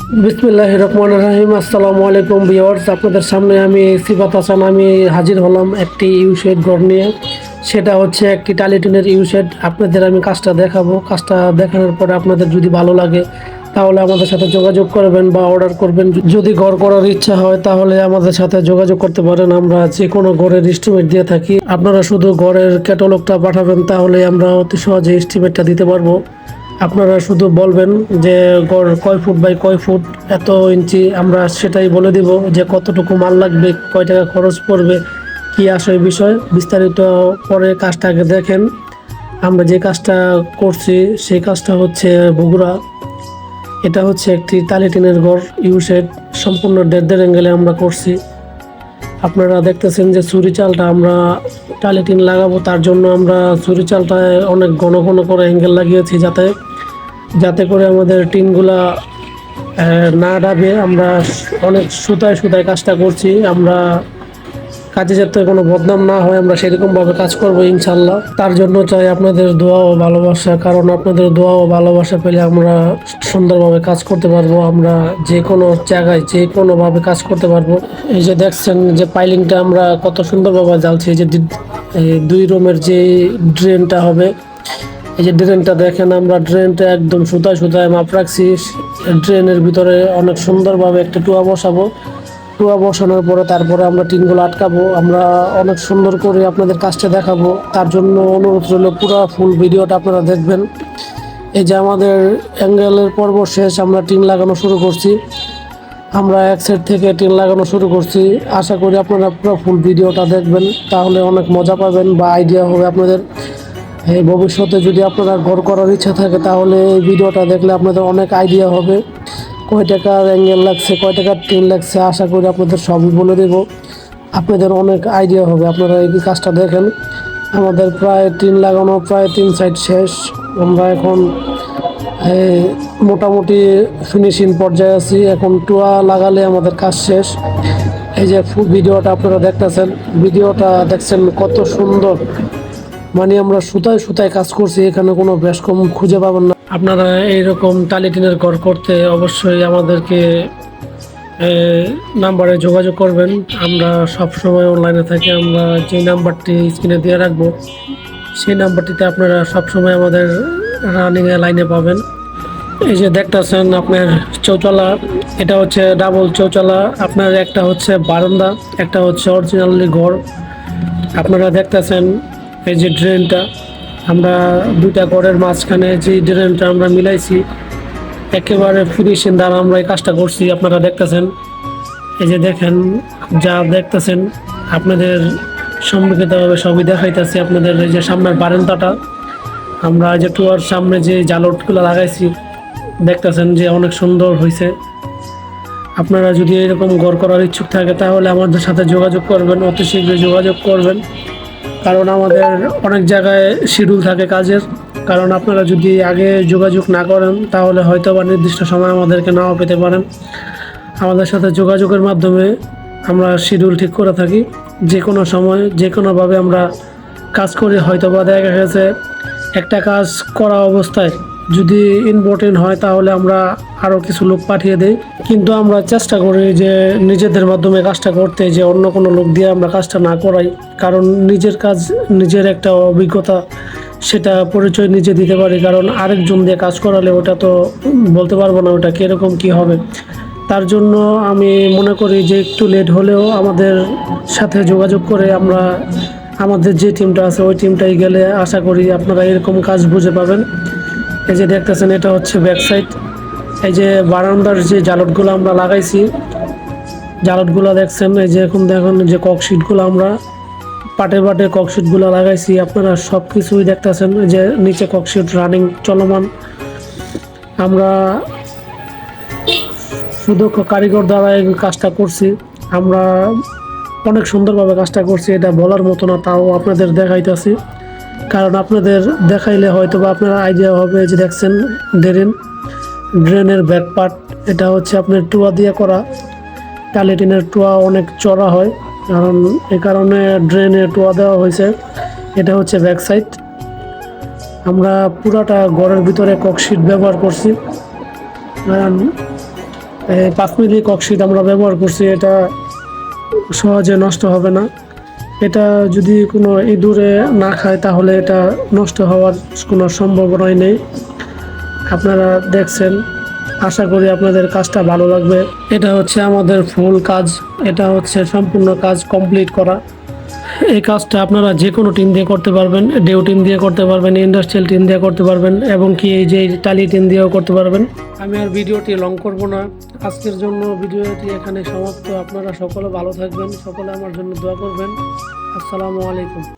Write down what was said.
বিসমিল্লাহির রহমানির রহিম। আসসালামু আলাইকুম ভিউয়ার্স, আপনাদের সামনে আমি সিফাত হাসান আমি হাজির হলাম একটি ইউশেড ঘর নিয়ে। সেটা হচ্ছে একটি টালিটিনের ইউশেড। আপনাদের আমি কাজটা দেখাবো। কাজটা দেখানোর পরে আপনাদের যদি ভালো লাগে তাহলে আমাদের সাথে যোগাযোগ করবেন বা অর্ডার করবেন। যদি ঘর করার ইচ্ছা হয় তাহলে আমাদের সাথে যোগাযোগ করতে পারেন। আমরা যে কোনো ঘরের এস্টিমেট দিয়ে থাকি। আপনারা শুধু ঘরের ক্যাটালগটা পাঠাবেন তাহলে আমরা অতি সহজে এস্টিমেটটা দিতে পারবো। আপনারা শুধু বলবেন যে গড় কয় ফুট বাই কয় ফুট, এত ইঞ্চি, আমরা সেটাই বলে দিব যে কতটুকু মাল লাগবে, কয় টাকা খরচ পড়বে, কি আসে বিষয় বিস্তারিত। পরে কাজটা আগে দেখেন। আমরা যে কাজটা করছি সেই কাজটা হচ্ছে বগুড়া। এটা হচ্ছে একটি টালি টিনের ঘর ইউশেড, সম্পূর্ণ দেড় অ্যাঙ্গেলে আমরা করছি। আপনারা দেখতেছেন যে চুরি চালটা আমরা টালি টিন লাগাবো, তার জন্য আমরা চুরি চালটায় অনেক ঘন ঘন করে অ্যাঙ্গেল লাগিয়েছি যাতে যাতে করে আমাদের টিনগুলা না ডাবে। আমরা অনেক সুতায় সুতায় কাজটা করছি। আমরা কাজে যাতে কোনো বদনাম না হয় আমরা সেরকমভাবে কাজ করবো ইনশাল্লাহ। তার জন্য চাই আপনাদের দোয়া ও ভালোবাসা, কারণ আপনাদের দোয়া ও ভালোবাসা পেলে আমরা সুন্দরভাবে কাজ করতে পারবো। আমরা যে কোনো জায়গায় যে কোনোভাবে কাজ করতে পারবো। এই যে দেখছেন যে পাইলিংটা আমরা কত সুন্দরভাবে জ্বালছি। এই যে দুই রুমের যে ড্রেনটা হবে, এই যে ড্রেনটা দেখেন, আমরা ড্রেনটা একদম সুতায় সুতায় মাপ রাখছি। ড্রেনের ভিতরে অনেক সুন্দরভাবে একটা টুয়া বসাবো। টুয়া বসানোর পরে তারপরে আমরা টিনগুলো আটকাবো। আমরা অনেক সুন্দর করে আপনাদের কাজটা দেখাবো। তার জন্য অনুরোধ রইল পুরো ফুল ভিডিওটা আপনারা দেখবেন। এই যে আমাদের অ্যাঙ্গেলের পর্ব শেষ, আমরা টিন লাগানো শুরু করছি। আমরা এক সাইড থেকে টিন লাগানো শুরু করছি। আশা করি আপনারা পুরো ফুল ভিডিওটা দেখবেন, তাহলে অনেক মজা পাবেন বা আইডিয়া হবে আপনাদের। এই ভবিষ্যতে যদি আপনারা ঘর করার ইচ্ছা থাকে তাহলে এই ভিডিওটা দেখলে আপনাদের অনেক আইডিয়া হবে। কয় টাকার অ্যাঙ্গেল লাগছে, কয় টাকার টিন লাগছে, আশা করি আপনাদের সবই বলে দেব। আপনাদের অনেক আইডিয়া হবে। আপনারা এই কাজটা দেখেন। আমাদের প্রায় টিন লাগানো প্রায় 3 সাইড শেষ। আমরা এখন মোটামুটি ফিনিশিং পর্যায়ে আছি। এখন টুয়া লাগালে আমাদের কাজ শেষ। এই যে ভিডিওটা আপনারা দেখতেছেন, ভিডিওটা দেখছেন কত সুন্দর। মানে আমরা সুতায় সুতায় কাজ করছি, এখানে কোনো বেশ কম খুঁজে পাবেন না। আপনারা এইরকম টালি টিনের ঘর করতে অবশ্যই আমাদেরকে নাম্বারে যোগাযোগ করবেন। আমরা সব সময় অনলাইনে থাকি। আমরা যে নাম্বারটি স্ক্রিনে দিয়ে রাখবো সেই নাম্বারটিতে আপনারা সব সময় আমাদের রানিংয়ে লাইনে পাবেন। এই যে দেখতেছেন আপনার চৌচালা, এটা হচ্ছে ডাবল চৌচালা। আপনার একটা হচ্ছে বারান্দা, একটা হচ্ছে অরিজিনালি ঘর। আপনারা দেখতেছেন এই যে ড্রেনটা, আমরা দুইটা ঘরের মাঝখানে যে ড্রেনটা আমরা মিলাইছি, একেবারে ফিনিশিং দ্বারা আমরা এই কাজটা করছি। আপনারা দেখতেছেন, এই যে দেখেন, যা দেখতেছেন আপনাদের সম্মুখিতভাবে সবই দেখাইতেছি আপনাদের। এই যে সামনের বারান্দাটা আমরা যে টুয়ার সামনে যে জালটগুলো লাগাইছি, দেখতেছেন যে অনেক সুন্দর হয়েছে। আপনারা যদি এরকম ঘর করার ইচ্ছুক থাকে তাহলে আমাদের সাথে যোগাযোগ করবেন, অতি শীঘ্রই যোগাযোগ করবেন। কারণ আমাদের অনেক জায়গায় শিডিউল থাকে কাজের। কারণ আপনারা যদি আগে যোগাযোগ না করেন তাহলে হয়তো বা নির্দিষ্ট সময় আমাদেরকে নাও পেতে পারেন। আমাদের সাথে যোগাযোগের মাধ্যমে আমরা শিডিউল ঠিক করে থাকি। যে কোনো সময় যে কোনোভাবে আমরা কাজ করি। হয়তো বা দেখা গেছে একটা কাজ করা অবস্থায় যদি ইম্পর্টেন্ট হয় তাহলে আমরা আরও কিছু লোক পাঠিয়ে দিই। কিন্তু আমরা চেষ্টা করি যে নিজেদের মাধ্যমে কাজটা করতে, যে অন্য কোনো লোক দিয়ে আমরা কাজটা না করাই। কারণ নিজের কাজ, নিজের একটা অভিজ্ঞতা, সেটা পরিচয় নিজে দিতে পারি। কারণ আরেকজন দিয়ে কাজ করালে ওটা তো বলতে পারবো না ওটা কীরকম কী হবে। তার জন্য আমি মনে করি যে একটু লেট হলেও আমাদের সাথে যোগাযোগ করে আমরা আমাদের যে টিমটা আছে ওই টিমটাই গেলে আশা করি আপনারা এরকম কাজ বুঝে পাবেন। এই যে দেখতেছেন এটা হচ্ছে ব্যাক সাইড। এই যে বারান্দার যে জালটগুলো আমরা লাগাইছি, জালটগুলো দেখছেন। এই যে এখন দেখুন যে ককশিটগুলো আমরা পাটে পাটে ককশিটগুলো লাগাইছি। আপনারা সব কিছুই দেখতেছেন যে নিচে ককশিট রানিং চলমান। আমরা শুধু কারিগর দ্বারা এই কাজটা করছি। আমরা অনেক সুন্দরভাবে কাজটা করছি, এটা বলার মতো না, তাও আপনাদের দেখাইতেছি। কারণ আপনাদের দেখাইলে হয়তো বা আপনার আইডিয়া হবে। যে দেখছেন ড্রেনের ব্যাক পার্ট, এটা হচ্ছে আপনার টুয়া দিয়ে করা। টালি টিনের টুয়া অনেক চড়া হয়, কারণ এই কারণে ড্রেনে টুয়া দেওয়া হয়েছে। এটা হচ্ছে ব্যাক সাইড। আমরা পুরাটা ঘরের ভিতরে ককশিট ব্যবহার করছি। কারণ 5 মিলি ককশিট আমরা ব্যবহার করছি, এটা সহজে নষ্ট হবে না। এটা যদি কোনো ইঁদুরে না খায় তাহলে এটা নষ্ট হওয়ার কোনো সম্ভাবনাই নেই। আপনারা দেখছেন, আশা করি আপনাদের কাজটা ভালো লাগবে। এটা হচ্ছে আমাদের ফুল কাজ, এটা হচ্ছে সম্পূর্ণ কাজ কমপ্লিট করা। এই কাজটা আপনারা যে কোনো টিন দিয়ে করতে পারবেন, ডেউ টিন দিয়ে করতে পারবেন, ইন্ডাস্ট্রিয়াল টিন দিয়ে করতে পারবেন, এবং কি এই যে টালি টিন দিয়েও করতে পারবেন। আমি আর ভিডিওটি লং করব না, আজকের জন্য ভিডিওটি এখানে সমাপ্ত। আপনারা সকলে ভালো থাকবেন, সকলে আমার জন্য দোয়া করবেন। আসসালামু আলাইকুম।